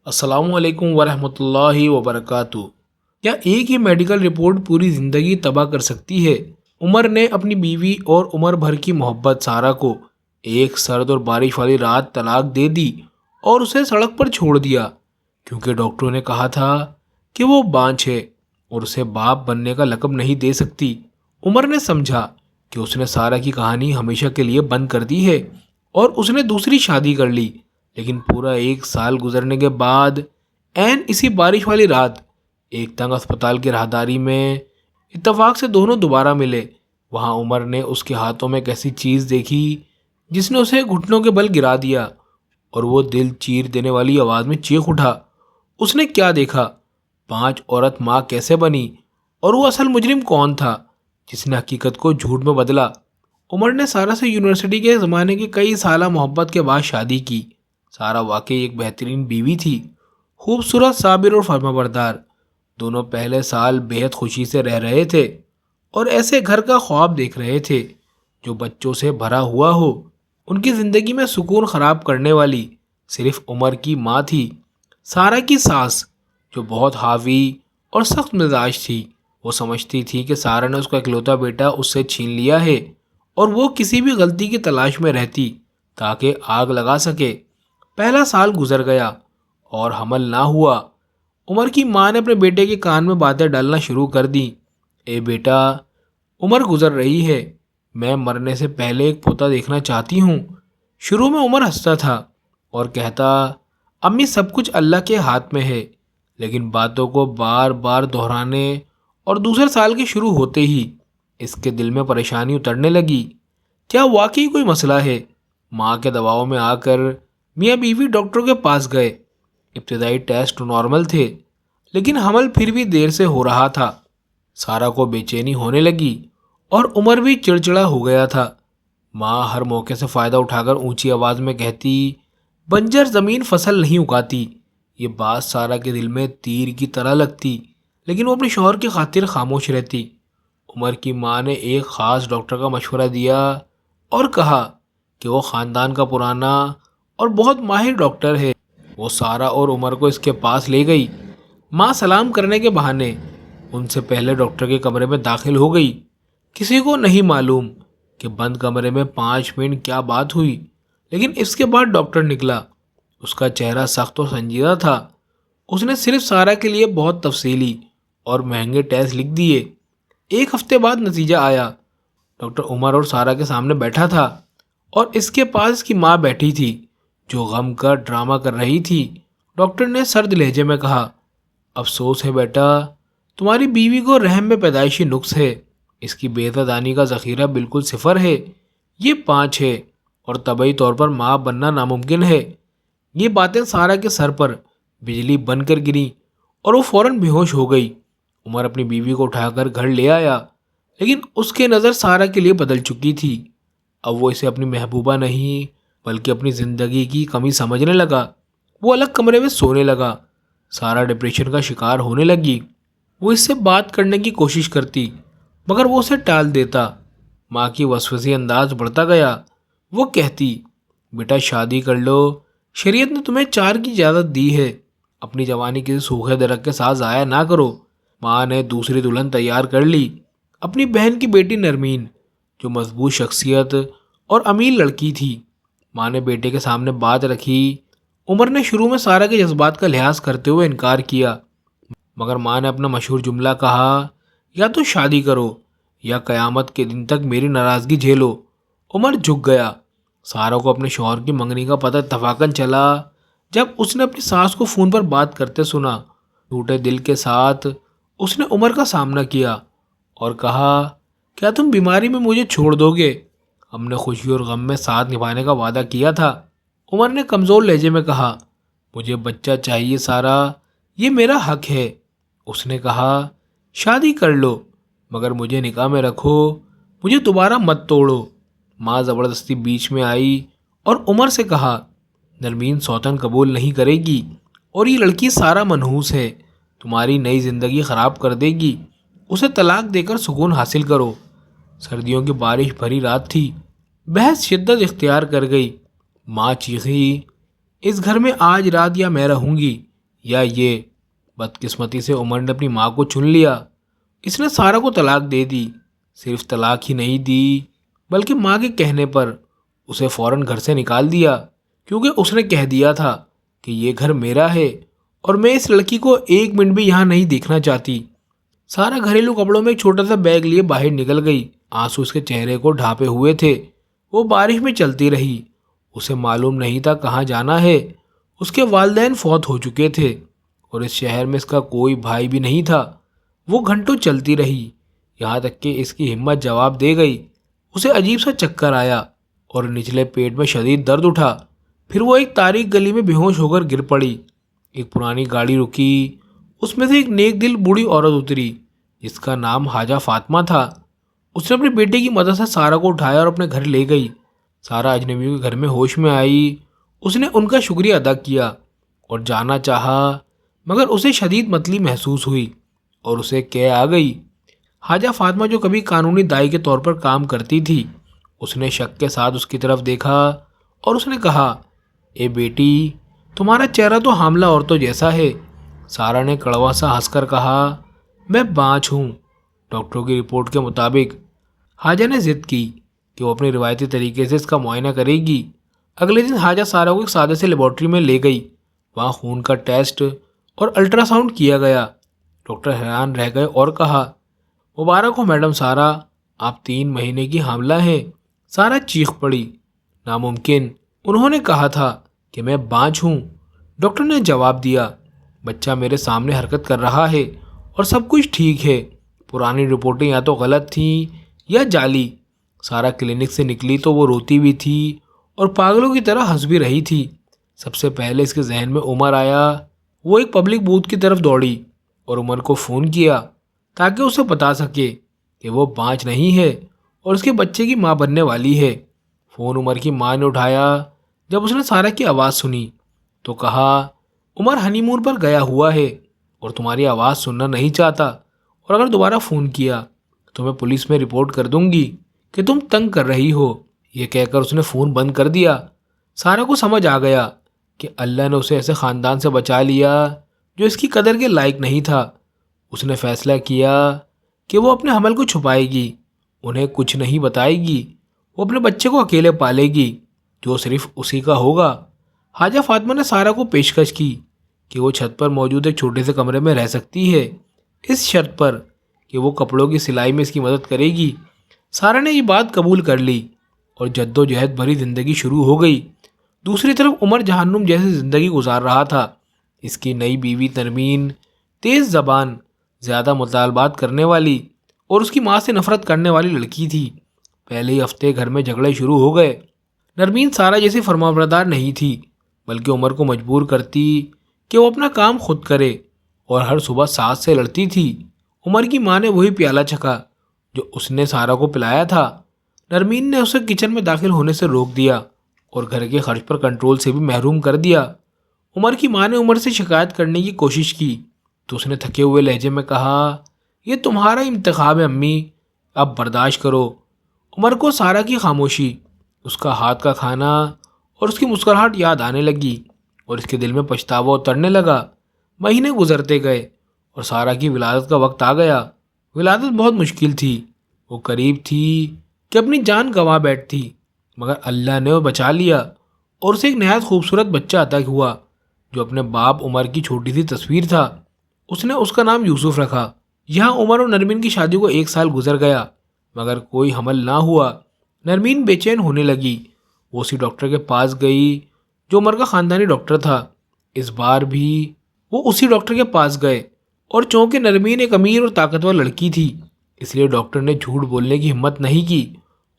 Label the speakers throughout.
Speaker 1: السلام علیکم ورحمۃ اللہ وبرکاتہ۔ کیا ایک ہی میڈیکل رپورٹ پوری زندگی تباہ کر سکتی ہے؟ عمر نے اپنی بیوی اور عمر بھر کی محبت سارہ کو ایک سرد اور بارش والی رات طلاق دے دی اور اسے سڑک پر چھوڑ دیا، کیونکہ ڈاکٹروں نے کہا تھا کہ وہ بانجھ ہے اور اسے باپ بننے کا لقب نہیں دے سکتی۔ عمر نے سمجھا کہ اس نے سارہ کی کہانی ہمیشہ کے لیے بند کر دی ہے اور اس نے دوسری شادی کر لی، لیکن پورا ایک سال گزرنے کے بعد عین اسی بارش والی رات ایک تنگ اسپتال کی راہداری میں اتفاق سے دونوں دوبارہ ملے۔ وہاں عمر نے اس کے ہاتھوں میں ایک ایسی چیز دیکھی جس نے اسے گھٹنوں کے بل گرا دیا اور وہ دل چیر دینے والی آواز میں چیخ اٹھا۔ اس نے کیا دیکھا؟ 5 عورت ماں کیسے بنی؟ اور وہ اصل مجرم کون تھا جس نے حقیقت کو جھوٹ میں بدلا؟ عمر نے سارہ سے یونیورسٹی کے زمانے کی کئی سالہ محبت کے بعد شادی کی۔ سارہ واقعی ایک بہترین بیوی تھی، خوبصورت، صابر اور فرمانبردار۔ دونوں پہلے سال بہت خوشی سے رہ رہے تھے اور ایسے گھر کا خواب دیکھ رہے تھے جو بچوں سے بھرا ہوا ہو۔ ان کی زندگی میں سکون خراب کرنے والی صرف عمر کی ماں تھی، سارہ کی ساس، جو بہت حاوی اور سخت مزاج تھی۔ وہ سمجھتی تھی کہ سارہ نے اس کا اکلوتا بیٹا اس سے چھین لیا ہے اور وہ کسی بھی غلطی کی تلاش میں رہتی تاکہ آگ لگا سکے۔ پہلا سال گزر گیا اور حمل نہ ہوا۔ عمر کی ماں نے اپنے بیٹے کے کان میں باتیں ڈالنا شروع کر دیں۔ اے بیٹا، عمر گزر رہی ہے، میں مرنے سے پہلے ایک پوتا دیکھنا چاہتی ہوں۔ شروع میں عمر ہنستا تھا اور کہتا امی سب کچھ اللہ کے ہاتھ میں ہے، لیکن باتوں کو بار بار دہرانے اور دوسرے سال کے شروع ہوتے ہی اس کے دل میں پریشانی اترنے لگی۔ کیا واقعی کوئی مسئلہ ہے؟ ماں کے دباؤ میں آ کر میاں بیوی ڈاکٹر کے پاس گئے۔ ابتدائی ٹیسٹ نارمل تھے، لیکن حمل پھر بھی دیر سے ہو رہا تھا۔ سارہ کو بے چینی ہونے لگی اور عمر بھی چڑچڑا ہو گیا تھا۔ ماں ہر موقع سے فائدہ اٹھا کر اونچی آواز میں کہتی بنجر زمین فصل نہیں اگاتی۔ یہ بات سارہ کے دل میں تیر کی طرح لگتی، لیکن وہ اپنے شوہر کی خاطر خاموش رہتی۔ عمر کی ماں نے ایک خاص ڈاکٹر کا مشورہ دیا اور کہا کہ وہ خاندان کا پرانا اور بہت ماہر ڈاکٹر ہے۔ وہ سارہ اور عمر کو اس کے پاس لے گئی۔ ماں سلام کرنے کے بہانے ان سے پہلے ڈاکٹر کے کمرے میں داخل ہو گئی۔ کسی کو نہیں معلوم کہ بند کمرے میں 5 منٹ کیا بات ہوئی، لیکن اس کے بعد ڈاکٹر نکلا۔ اس کا چہرہ سخت اور سنجیدہ تھا۔ اس نے صرف سارہ کے لیے بہت تفصیلی اور مہنگے ٹیسٹ لکھ دیے۔ 1 ہفتے بعد نتیجہ آیا۔ ڈاکٹر عمر اور سارہ کے سامنے بیٹھا تھا اور اس کے پاس اس کی ماں بیٹھی تھی جو غم کا ڈرامہ کر رہی تھی۔ ڈاکٹر نے سرد لہجے میں کہا افسوس ہے بیٹا، تمہاری بیوی کو رحم میں پیدائشی نقص ہے۔ اس کی بیضہ دانی کا ذخیرہ بالکل 0 ہے۔ یہ 5 ہے اور طبعی طور پر ماں بننا ناممکن ہے۔ یہ باتیں سارہ کے سر پر بجلی بن کر گریں اور وہ فوراً بے ہوش ہو گئی۔ عمر اپنی بیوی کو اٹھا کر گھر لے آیا، لیکن اس کی نظر سارہ کے لیے بدل چکی تھی۔ اب وہ اسے اپنی محبوبہ نہیں بلکہ اپنی زندگی کی کمی سمجھنے لگا۔ وہ الگ کمرے میں سونے لگا۔ سارہ ڈپریشن کا شکار ہونے لگی۔ وہ اس سے بات کرنے کی کوشش کرتی مگر وہ اسے ٹال دیتا۔ ماں کی وسوسے انداز بڑھتا گیا۔ وہ کہتی بیٹا شادی کر لو، شریعت نے تمہیں 4 کی اجازت دی ہے، اپنی جوانی کسی سوکھے درخت کے ساتھ ضائع نہ کرو۔ ماں نے دوسری دلہن تیار کر لی، اپنی بہن کی بیٹی نرمین، جو مضبوط شخصیت اور امین لڑکی تھی۔ ماں نے بیٹے کے سامنے بات رکھی۔ عمر نے شروع میں سارہ کے جذبات کا لحاظ کرتے ہوئے انکار کیا، مگر ماں نے اپنا مشہور جملہ کہا یا تو شادی کرو یا قیامت کے دن تک میری ناراضگی جھیلو۔ عمر جھک گیا۔ سارہ کو اپنے شوہر کی منگنی کا پتہ اتفاقاً چلا جب اس نے اپنی ساس کو فون پر بات کرتے سنا۔ ٹوٹے دل کے ساتھ اس نے عمر کا سامنا کیا اور کہا کیا تم بیماری میں مجھے چھوڑ دو گے؟ ہم نے خوشی اور غم میں ساتھ نبھانے کا وعدہ کیا تھا۔ عمر نے کمزور لہجے میں کہا مجھے بچہ چاہیے سارہ، یہ میرا حق ہے۔ اس نے کہا شادی کر لو مگر مجھے نکاح میں رکھو، مجھے دوبارہ مت توڑو۔ ماں زبردستی بیچ میں آئی اور عمر سے کہا نرمین سوتن قبول نہیں کرے گی اور یہ لڑکی سارہ منحوس ہے، تمہاری نئی زندگی خراب کر دے گی، اسے طلاق دے کر سکون حاصل کرو۔ سردیوں کی بارش بھری رات تھی۔ بحث شدت اختیار کر گئی۔ ماں چیخی اس گھر میں آج رات یا میں رہوں گی یا یہ بدقسمتی سے عمر نے اپنی ماں کو چن لیا. اس نے سارہ کو طلاق دے دی. صرف طلاق ہی نہیں دی بلکہ ماں کے کہنے پر اسے فوراً گھر سے نکال دیا، کیونکہ اس نے کہہ دیا تھا کہ یہ گھر میرا ہے اور میں اس لڑکی کو ایک منٹ بھی یہاں نہیں دیکھنا چاہتی. سارہ گھریلو کپڑوں میں ایک چھوٹا سا بیگ لیے باہر نکل گئی. آنسو اس کے چہرے کو ڈھانپے ہوئے تھے. وہ بارش میں چلتی رہی. اسے معلوم نہیں تھا کہاں جانا ہے. اس کے والدین فوت ہو چکے تھے اور اس شہر میں اس کا کوئی بھائی بھی نہیں تھا. وہ گھنٹوں چلتی رہی یہاں تک کہ اس کی ہمت جواب دے گئی. اسے عجیب سا چکر آیا اور نچلے پیٹ میں شدید درد اٹھا. پھر وہ ایک تاریک گلی میں بے ہوش ہو کر گر پڑی. ایک پرانی گاڑی رکی. اس میں سے ایک نیک دل بوڑھی عورت اتری جس کا نام حاجہ فاطمہ تھا. اس نے اپنے بیٹے کی مدد سے سارہ کو اٹھایا اور اپنے گھر لے گئی. سارہ اجنبیوں کے گھر میں ہوش میں آئی. اس نے ان کا شکریہ ادا کیا اور جانا چاہا، مگر اسے شدید متلی محسوس ہوئی اور اسے قے آ گئی. حاجہ فاطمہ جو کبھی قانونی دائی کے طور پر کام کرتی تھی، اس نے شک کے ساتھ اس کی طرف دیکھا اور اس نے کہا، اے بیٹی، تمہارا چہرہ تو حاملہ عورتوں جیسا ہے. سارہ نے کڑوا سا ہنس کر کہا، میں بانجھ ہوں. ڈاکٹروں کی رپورٹ کے مطابق. حاجہ نے ضد کی کہ وہ اپنی روایتی طریقے سے اس کا معائنہ کرے گی. اگلے دن حاجہ سارہ کو ایک سادے سے لیبارٹری میں لے گئی. وہاں خون کا ٹیسٹ اور الٹرا ساؤنڈ کیا گیا. ڈاکٹر حیران رہ گئے اور کہا، مبارک ہو میڈم سارہ، آپ 3 مہینے کی حاملہ ہیں. سارہ چیخ پڑی، ناممکن، انہوں نے کہا تھا کہ میں بانجھ ہوں. ڈاکٹر نے جواب دیا، بچہ میرے سامنے حرکت کر رہا ہے اور سب کچھ ٹھیک ہے. پرانی رپورٹیں یا تو غلط تھیں یا جعلی. سارہ کلینک سے نکلی تو وہ روتی بھی تھی اور پاگلوں کی طرح ہنس بھی رہی تھی. سب سے پہلے اس کے ذہن میں عمر آیا. وہ ایک پبلک بوتھ کی طرف دوڑی اور عمر کو فون کیا تاکہ اسے بتا سکے کہ وہ بانجھ نہیں ہے اور اس کے بچے کی ماں بننے والی ہے. فون عمر کی ماں نے اٹھایا. جب اس نے سارہ کی آواز سنی تو کہا، عمر ہنی مون پر گیا ہوا ہے اور تمہاری آواز سننا نہیں چاہتا، اور اگر دوبارہ فون کیا تو میں پولیس میں رپورٹ کر دوں گی کہ تم تنگ کر رہی ہو. یہ کہہ کر اس نے فون بند کر دیا. سارہ کو سمجھ آ گیا کہ اللہ نے اسے ایسے خاندان سے بچا لیا جو اس کی قدر کے لائق نہیں تھا. اس نے فیصلہ کیا کہ وہ اپنے حمل کو چھپائے گی، انہیں کچھ نہیں بتائے گی. وہ اپنے بچے کو اکیلے پالے گی جو صرف اسی کا ہوگا. حاجہ فاطمہ نے سارہ کو پیشکش کی کہ وہ چھت پر موجود ایک چھوٹے سے کمرے میں رہ سکتی ہے، اس شرط پر کہ وہ کپڑوں کی سلائی میں اس کی مدد کرے گی. سارہ نے یہ بات قبول کر لی اور جد و جہد بھری زندگی شروع ہو گئی. دوسری طرف عمر جہنم جیسی زندگی گزار رہا تھا. اس کی نئی بیوی نرمین تیز زبان، زیادہ مطالبات کرنے والی اور اس کی ماں سے نفرت کرنے والی لڑکی تھی. پہلے ہی ہفتے گھر میں جھگڑے شروع ہو گئے. نرمین سارہ جیسی فرمانبردار نہیں تھی، بلکہ عمر کو مجبور کرتی کہ وہ اپنا کام خود کرے اور ہر صبح ساس سے لڑتی تھی. عمر کی ماں نے وہی پیالہ چکھا جو اس نے سارہ کو پلایا تھا. نرمین نے اسے کچن میں داخل ہونے سے روک دیا اور گھر کے خرچ پر کنٹرول سے بھی محروم کر دیا. عمر کی ماں نے عمر سے شکایت کرنے کی کوشش کی تو اس نے تھکے ہوئے لہجے میں کہا، یہ تمہارا انتخاب ہے امی، اب برداشت کرو. عمر کو سارہ کی خاموشی، اس کا ہاتھ کا کھانا اور اس کی مسکراہٹ یاد آنے لگی اور اس کے دل میں پچھتاوا اترنے لگا. مہینے گزرتے گئے اور سارہ کی ولادت کا وقت آ گیا. ولادت بہت مشکل تھی. وہ قریب تھی کہ اپنی جان گنوا بیٹھتی، مگر اللہ نے وہ بچا لیا اور اسے ایک نہایت خوبصورت بچہ عطا ہوا جو اپنے باپ عمر کی چھوٹی سی تصویر تھا. اس نے اس کا نام یوسف رکھا. یہاں عمر اور نرمین کی شادی کو 1 سال گزر گیا مگر کوئی حمل نہ ہوا. نرمین بے چین ہونے لگی. وہ اسی ڈاکٹر کے پاس گئی جو عمر کا خاندانی ڈاکٹر تھا. اس بار بھی وہ اسی ڈاکٹر کے پاس گئے اور چونکہ نرمین ایک امیر اور طاقتور لڑکی تھی اس لیے ڈاکٹر نے جھوٹ بولنے کی ہمت نہیں کی.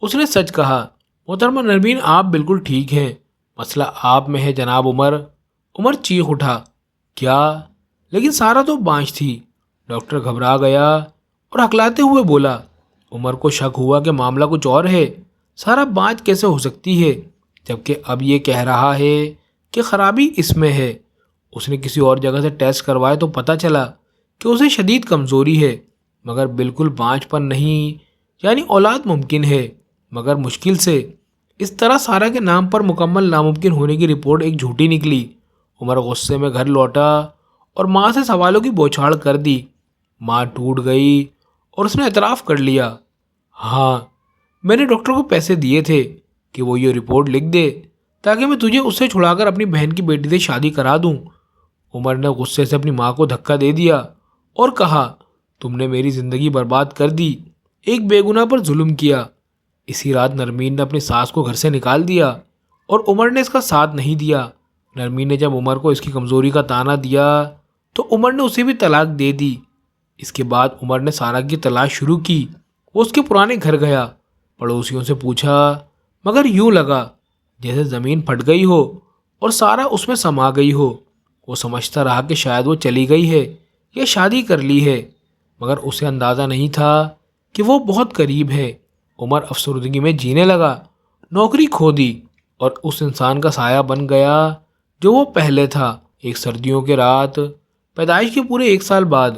Speaker 1: اس نے سچ کہا، محترمہ نرمین، آپ بالکل ٹھیک ہیں، مسئلہ آپ میں ہے جناب عمر. عمر چیخ اٹھا، کیا؟ لیکن سارہ تو بانجھ تھی. ڈاکٹر گھبرا گیا اور ہکلاتے ہوئے بولا. عمر کو شک ہوا کہ معاملہ کچھ اور ہے. سارہ بانجھ کیسے ہو سکتی ہے جبکہ اب یہ کہہ رہا ہے کہ خرابی اس میں ہے. اس نے کسی اور جگہ سے ٹیسٹ کروائے تو پتہ چلا کہ اسے شدید کمزوری ہے مگر بالکل بانجھ پن نہیں، یعنی اولاد ممکن ہے مگر مشکل سے. اس طرح سارہ کے نام پر مکمل ناممکن ہونے کی رپورٹ ایک جھوٹی نکلی. عمر غصے میں گھر لوٹا اور ماں سے سوالوں کی بوچھاڑ کر دی۔ ماں ٹوٹ گئی اور اس نے اعتراف کر لیا، ہاں میں نے ڈاکٹر کو پیسے دیے تھے کہ وہ یہ رپورٹ لکھ دے تاکہ میں تجھے اس سے چھڑا کر اپنی بہن کی بیٹی سے شادی کرا دوں۔ عمر نے غصے سے اپنی ماں کو دھکا دے دیا اور کہا، تم نے میری زندگی برباد کر دی، ایک بے گناہ پر ظلم کیا۔ اسی رات نرمین نے اپنی ساس کو گھر سے نکال دیا اور عمر نے اس کا ساتھ نہیں دیا۔ نرمین نے جب عمر کو اس کی کمزوری کا تانا دیا تو عمر نے اسے بھی طلاق دے دی۔ اس کے بعد عمر نے سارہ کی تلاش شروع کی۔ وہ اس کے پرانے گھر گیا، پڑوسیوں سے پوچھا، مگر یوں لگا جیسے زمین پھٹ گئی ہو اور سارہ اس میں سما گئی ہو۔ وہ سمجھتا رہا کہ شاید وہ چلی گئی ہے یا شادی کر لی ہے، مگر اسے اندازہ نہیں تھا کہ وہ بہت قریب ہے۔ عمر افسردگی میں جینے لگا، نوکری کھو دی اور اس انسان کا سایہ بن گیا جو وہ پہلے تھا۔ ایک سردیوں کے رات، پیدائش کے پورے 1 سال بعد،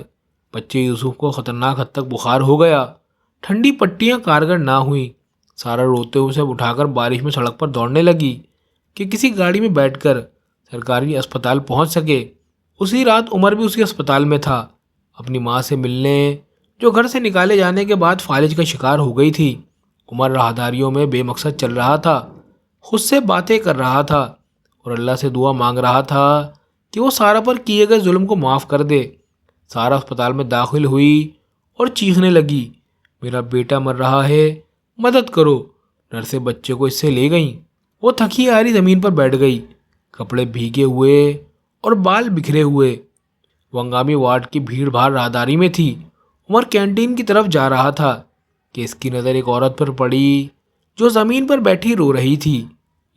Speaker 1: بچے یوسف کو خطرناک حد تک بخار ہو گیا۔ ٹھنڈی پٹیاں کارگر نہ ہوئیں۔ سارہ روتے ہوئے اسے اٹھا کر بارش میں سڑک پر دوڑنے لگی کہ کسی گاڑی میں بیٹھ کر سرکاری اسپتال پہنچ سکے۔ اسی رات عمر بھی اسی اسپتال میں تھا، اپنی ماں سے ملنے، جو گھر سے نکالے جانے کے بعد فالج کا شکار ہو گئی تھی۔ عمر راہداریوں میں بے مقصد چل رہا تھا، خود سے باتیں کر رہا تھا اور اللہ سے دعا مانگ رہا تھا کہ وہ سارہ پر کیے گئے ظلم کو معاف کر دے۔ سارہ اسپتال میں داخل ہوئی اور چیخنے لگی، میرا بیٹا مر رہا ہے، مدد کرو۔ نرسیں بچے کو اس سے لے گئیں۔ وہ تھکی ہاری زمین پر بیٹھ گئی، کپڑے بھیگے ہوئے اور بال بکھرے ہوئے۔ وہ ہنگامی وارڈ کی بھیڑ بھاڑ راہداری میں تھی۔ عمر کینٹین کی طرف جا رہا تھا کہ اس کی نظر ایک عورت پر پڑی جو زمین پر بیٹھی رو رہی تھی۔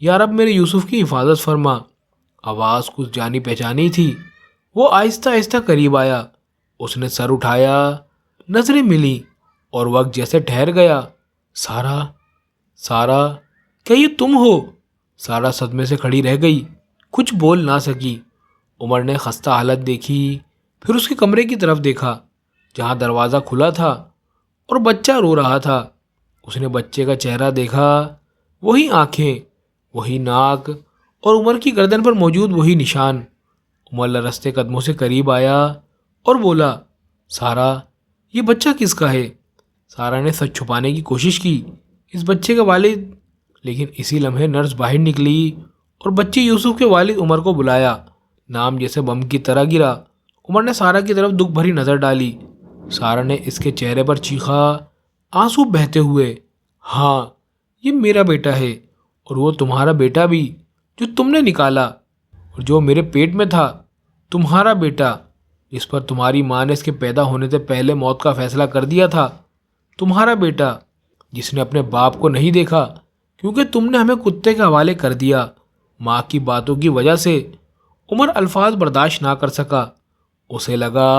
Speaker 1: یا رب میرے یوسف کی حفاظت فرما۔ آواز کچھ جانی پہچانی تھی۔ وہ آہستہ آہستہ قریب آیا، اس نے سر اٹھایا، نظریں ملی اور وقت جیسے ٹھہر گیا۔ سارہ، سارہ، کیا یہ تم ہو؟ سارہ صدمے سے کھڑی رہ گئی، کچھ بول نہ سکی۔ عمر نے خستہ حالت دیکھی، پھر اس کے کمرے کی طرف دیکھا جہاں دروازہ کھلا تھا اور بچہ رو رہا تھا۔ اس نے بچے کا چہرہ دیکھا، وہی آنکھیں، وہی ناک اور عمر کی گردن پر موجود وہی نشان۔ عمر لرزتے قدموں سے قریب آیا اور بولا، سارہ، یہ بچہ کس کا ہے؟ سارہ نے سچ چھپانے کی کوشش کی، اس بچے کا والد۔ لیکن اسی لمحے نرس باہر نکلی اور بچے یوسف کے والد عمر کو بلایا۔ نام جیسے بم کی طرح گرا۔ عمر نے سارہ کی طرف دکھ بھری نظر ڈالی۔ سارہ نے اس کے چہرے پر چیخا، آنسو بہتے ہوئے، ہاں یہ میرا بیٹا ہے اور وہ تمہارا بیٹا بھی جو تم نے نکالا، اور جو میرے پیٹ میں تھا، تمہارا بیٹا جس پر تمہاری ماں نے اس کے پیدا ہونے سے پہلے موت کا فیصلہ کر دیا تھا، تمہارا بیٹا جس نے اپنے باپ کو نہیں دیکھا کیونکہ تم نے ہمیں کتے کے حوالے کر دیا۔ ماں کی باتوں کی وجہ سے عمر الفاظ برداشت نہ کر سکا۔ اسے لگا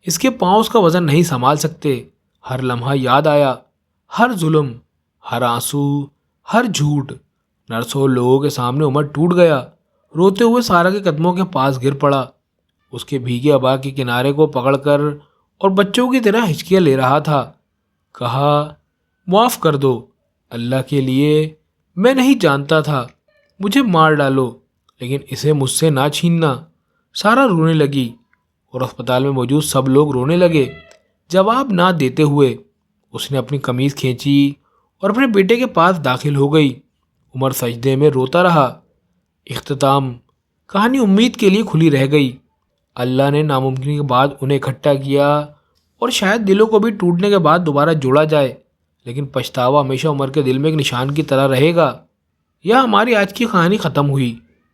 Speaker 1: اس کے پاؤں اس کا وزن نہیں سنبھال سکتے۔ ہر لمحہ یاد آیا، ہر ظلم، ہر آنسو، ہر جھوٹ۔ نرسوں اور لوگوں کے سامنے عمر ٹوٹ گیا، روتے ہوئے سارہ کے قدموں کے پاس گر پڑا، اس کے بھیگے عبا کے کنارے کو پکڑ کر اور بچوں کی طرح ہچکیاں لے رہا تھا۔ کہا، معاف کر دو، اللہ کے لیے، میں نہیں جانتا تھا، مجھے مار ڈالو لیکن اسے مجھ سے نہ چھیننا۔ سارہ رونے لگی اور اسپتال میں موجود سب لوگ رونے لگے۔ جواب نہ دیتے ہوئے اس نے اپنی قمیض کھینچی اور اپنے بیٹے کے پاس داخل ہو گئی۔ عمر سجدے میں روتا رہا۔ اختتام، کہانی امید کے لیے کھلی رہ گئی۔ اللہ نے ناممکن کے بعد انہیں اکٹھا کیا اور شاید دلوں کو بھی ٹوٹنے کے بعد دوبارہ جوڑا جائے، لیکن پچھتاوا ہمیشہ عمر کے دل میں ایک نشان کی طرح رہے گا۔ یہ ہماری آج کی کہانی ختم ہوئی۔